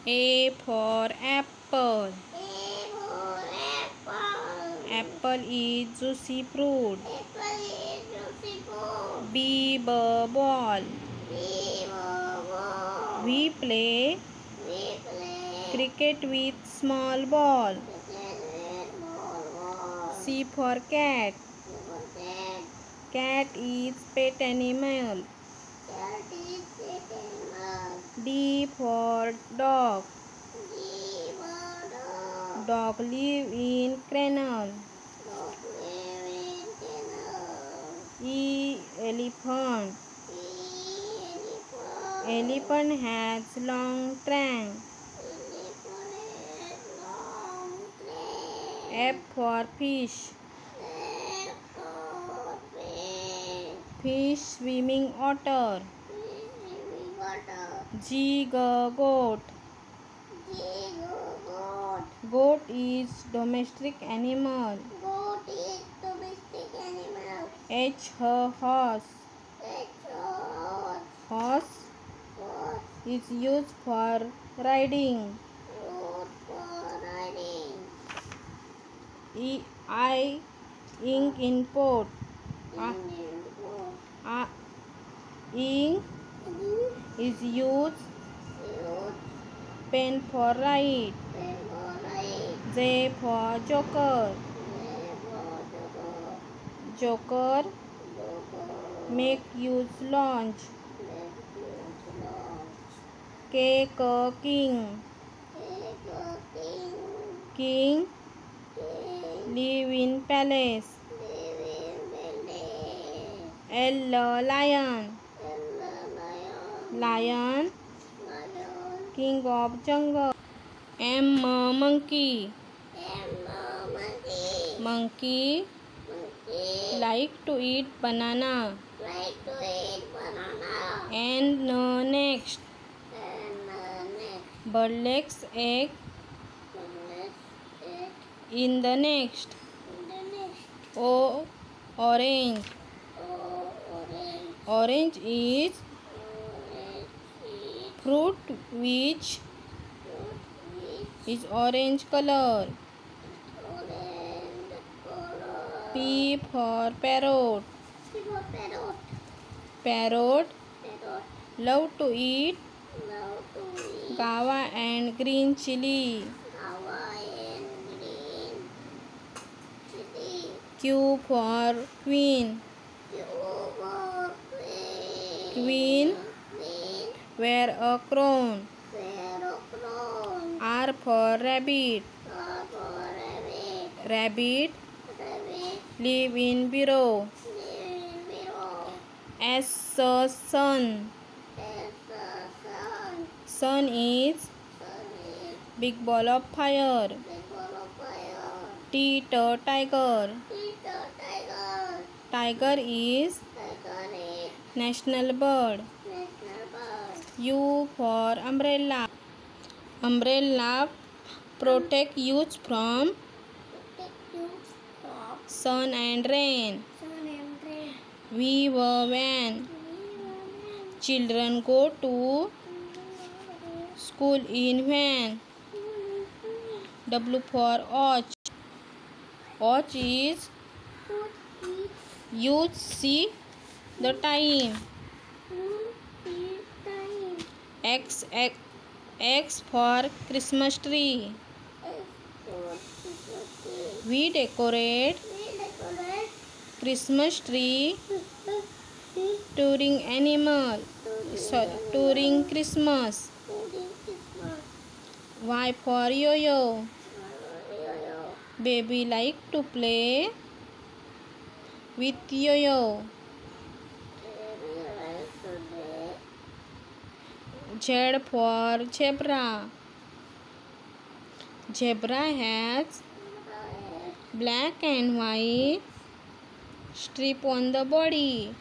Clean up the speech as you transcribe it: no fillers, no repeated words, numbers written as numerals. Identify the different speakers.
Speaker 1: A for apple.
Speaker 2: A for apple.
Speaker 1: Apple is juicy fruit.
Speaker 2: Apple is juicy fruit.
Speaker 1: B for ball.
Speaker 2: B for ball.
Speaker 1: We play cricket with small ball. C for cat. Cat is pet animal. D for dog. Dog live in kennel. E elephant. Elephant has long trunk. F for fish. Fish swimming water. G goat. Goat is domestic animal. H horse. Horse is used for riding. I ink in pot. Ink is used. Pen for write. J for joker. Joker make use launch. K king. King live in palace. L lion. Lion king of jungle. M monkey. Monkey like to eat banana. And next bird lays egg in the next. O orange. Orange is fruit which is orange color. P for parrot. Parrot love to eat guava and green chili. Q for queen. Queen wear a crown. R for rabbit. Rabbit live in burrow. S sun. Sun is big ball of fire. T tiger. Tiger is national bird. U for umbrella. Umbrella protect you from sun and rain. V for van. Children go to school in van. W for watch. Watch is you see the time. X for Christmas tree. We decorate Christmas tree during Christmas. Y for yo-yo. Baby like to play with yo-yo. Z for zebra. Zebra has black and white strip on the body.